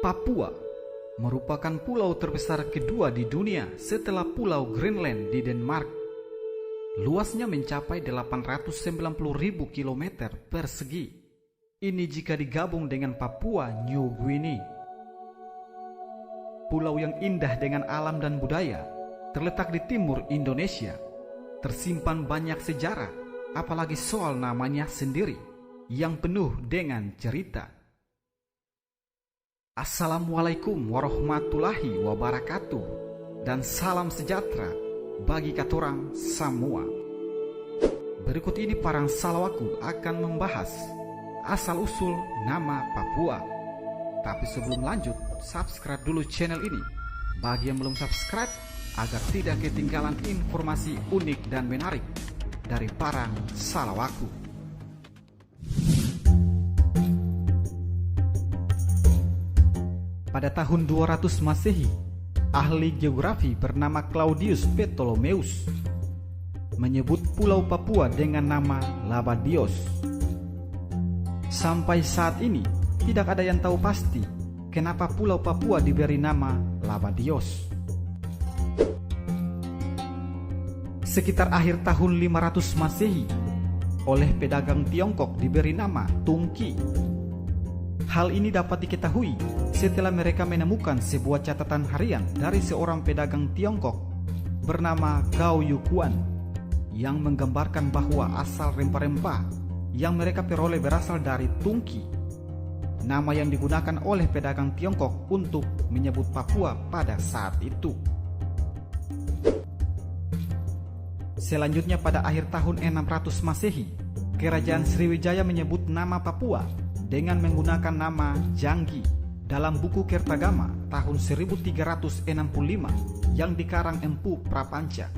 Papua merupakan pulau terbesar kedua di dunia setelah Pulau Greenland di Denmark. Luasnya mencapai 890.000 km persegi. Ini jika digabung dengan Papua New Guinea. Pulau yang indah dengan alam dan budaya, terletak di timur Indonesia. Tersimpan banyak sejarah, apalagi soal namanya sendiri, yang penuh dengan cerita. Assalamualaikum warahmatullahi wabarakatuh, dan salam sejahtera bagi katorang semua. Berikut ini Parang Salawaku akan membahas asal-usul nama Papua. Tapi sebelum lanjut, subscribe dulu channel ini bagi yang belum subscribe, agar tidak ketinggalan informasi unik dan menarik dari Parang Salawaku. Pada tahun 200 Masehi, ahli geografi bernama Claudius Ptolemaeus menyebut Pulau Papua dengan nama Labadios. Sampai saat ini, tidak ada yang tahu pasti kenapa Pulau Papua diberi nama Labadios. Sekitar akhir tahun 500 Masehi, oleh pedagang Tiongkok diberi nama Tungki. Hal ini dapat diketahui setelah mereka menemukan sebuah catatan harian dari seorang pedagang Tiongkok bernama Gao Yuquan yang menggambarkan bahwa asal rempah-rempah yang mereka peroleh berasal dari Tungki, nama yang digunakan oleh pedagang Tiongkok untuk menyebut Papua pada saat itu. Selanjutnya pada akhir tahun 600 Masehi, Kerajaan Sriwijaya menyebut nama Papua dengan menggunakan nama Janggi dalam buku Kertagama tahun 1365 yang dikarang Empu Prapanca.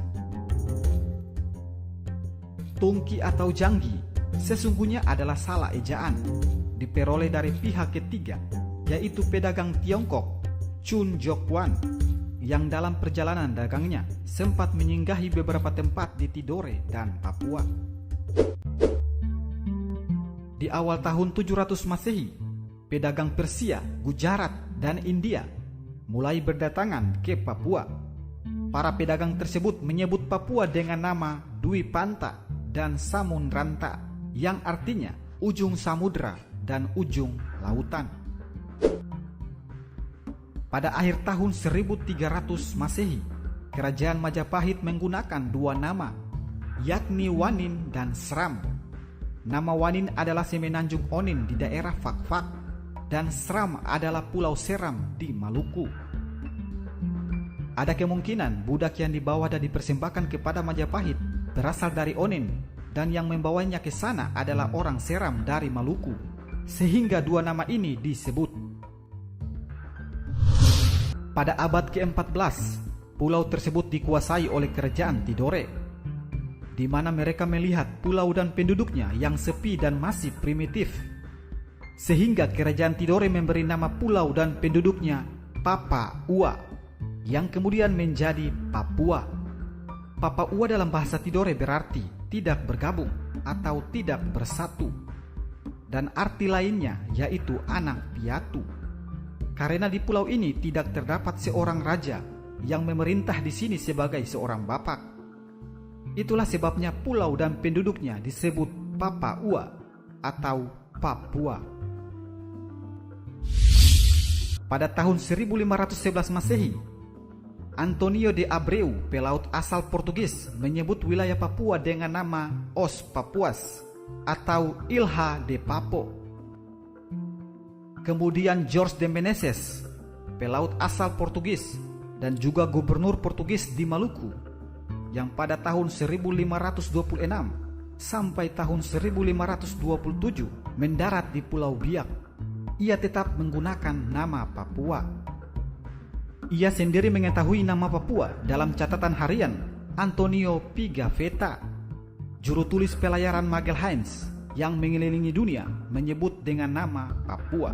Tungki atau Janggi sesungguhnya adalah salah ejaan, diperoleh dari pihak ketiga, yaitu pedagang Tiongkok Chun Jokwan yang dalam perjalanan dagangnya sempat menyinggahi beberapa tempat di Tidore dan Papua. Di awal tahun 700 Masehi, pedagang Persia, Gujarat, dan India mulai berdatangan ke Papua. Para pedagang tersebut menyebut Papua dengan nama Dwi Panta dan Samunranta, yang artinya ujung samudra dan ujung lautan. Pada akhir tahun 1300 Masehi, Kerajaan Majapahit menggunakan dua nama, yakni Wanin dan Sram. Nama Wanin adalah Semenanjung Onin di daerah Fakfak, dan Sram adalah Pulau Seram di Maluku. Ada kemungkinan budak yang dibawa dan dipersembahkan kepada Majapahit berasal dari Onin, dan yang membawanya ke sana adalah orang Seram dari Maluku, sehingga dua nama ini disebut. Pada abad ke-14, pulau tersebut dikuasai oleh Kerajaan Tidore, di mana mereka melihat pulau dan penduduknya yang sepi dan masih primitif, sehingga Kerajaan Tidore memberi nama pulau dan penduduknya Papua, yang kemudian menjadi Papua. Papua dalam bahasa Tidore berarti tidak bergabung atau tidak bersatu, dan arti lainnya yaitu anak piatu, karena di pulau ini tidak terdapat seorang raja yang memerintah di sini sebagai seorang bapak. Itulah sebabnya pulau dan penduduknya disebut Papua atau Papua. Pada tahun 1511 Masehi, Antonio de Abreu, pelaut asal Portugis, menyebut wilayah Papua dengan nama Os Papuas atau Ilha de Papo. Kemudian George de Menezes, pelaut asal Portugis dan juga gubernur Portugis di Maluku, yang pada tahun 1526 sampai tahun 1527 mendarat di Pulau Biak, ia tetap menggunakan nama Papua. Ia sendiri mengetahui nama Papua dalam catatan harian Antonio Pigafetta, juru tulis pelayaran Magalhaens yang mengelilingi dunia, menyebut dengan nama Papua.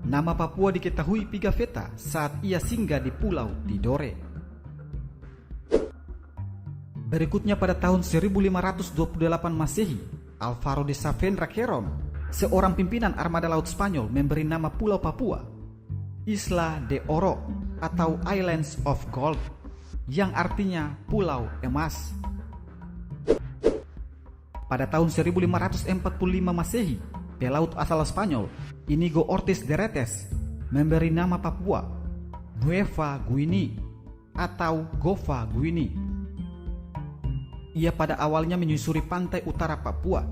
Nama Papua diketahui Pigafetta saat ia singgah di Pulau Tidore. Berikutnya pada tahun 1528 Masehi, Alvaro de Saavedra Querón, seorang pimpinan armada laut Spanyol, memberi nama Pulau Papua Isla de Oro atau Islands of Gold, yang artinya Pulau Emas. Pada tahun 1545 Masehi, pelaut asal Spanyol Inigo Ortiz de Retes memberi nama Papua Nueva Guinea atau Gova Guinea. Ia pada awalnya menyusuri pantai utara Papua,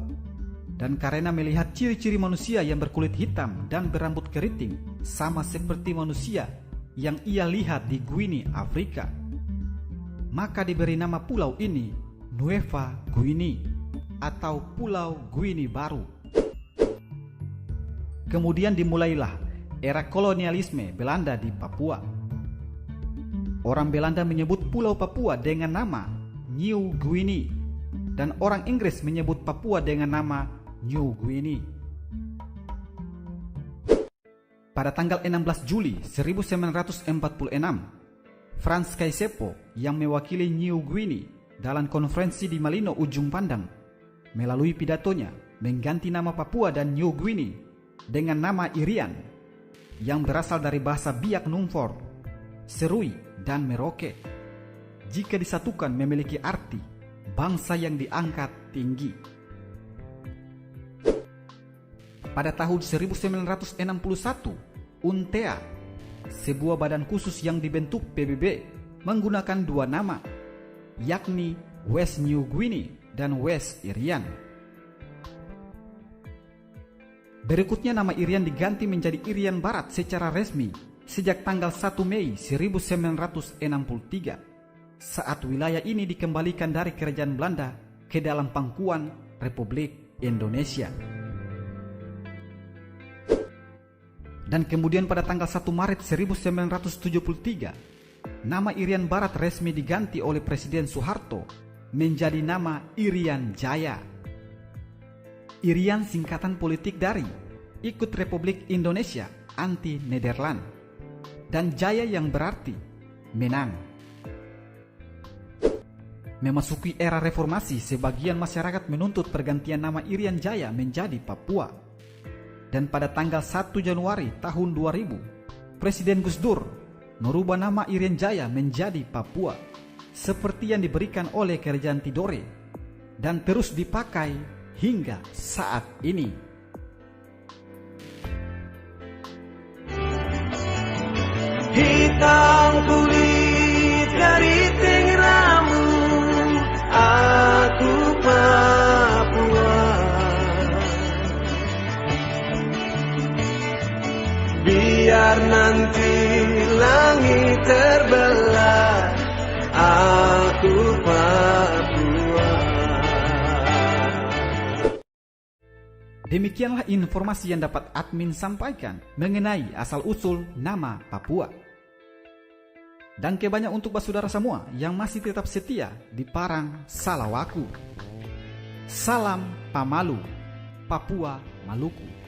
dan karena melihat ciri-ciri manusia yang berkulit hitam dan berambut keriting sama seperti manusia yang ia lihat di Guinea, Afrika, maka diberi nama pulau ini Nueva Guinea atau Pulau Guinea Baru. Kemudian dimulailah era kolonialisme Belanda di Papua. Orang Belanda menyebut Pulau Papua dengan nama New Guinea, dan orang Inggris menyebut Papua dengan nama New Guinea. Pada tanggal 16 Juli 1946, Frans Kaisepo yang mewakili New Guinea dalam konferensi di Malino Ujung Pandang, melalui pidatonya mengganti nama Papua dan New Guinea dengan nama Irian, yang berasal dari bahasa Biak Numfor, Serui, dan Merauke. Jika disatukan memiliki arti bangsa yang diangkat tinggi. Pada tahun 1961, UNTEA, sebuah badan khusus yang dibentuk PBB, menggunakan dua nama, yakni West New Guinea dan West Irian. Berikutnya nama Irian diganti menjadi Irian Barat secara resmi sejak tanggal 1 Mei 1963, saat wilayah ini dikembalikan dari kerajaan Belanda ke dalam pangkuan Republik Indonesia. Dan kemudian pada tanggal 1 Maret 1973, nama Irian Barat resmi diganti oleh Presiden Soeharto menjadi nama Irian Jaya. Irian singkatan politik dari Ikut Republik Indonesia Anti Nederland, dan Jaya yang berarti menang. Memasuki era reformasi, sebagian masyarakat menuntut pergantian nama Irian Jaya menjadi Papua. Dan pada tanggal 1 Januari tahun 2000, Presiden Gus Dur merubah nama Irian Jaya menjadi Papua, seperti yang diberikan oleh Kerajaan Tidore, dan terus dipakai hingga saat ini. Hitam kulit keriting rambut, aku Papua. Biar nanti langit terbelah, aku Papua. Demikianlah informasi yang dapat admin sampaikan mengenai asal-usul nama Papua. Dan kebanyak untuk saudara semua yang masih tetap setia di Parang Salawaku. Salam Pamalu, Papua Maluku.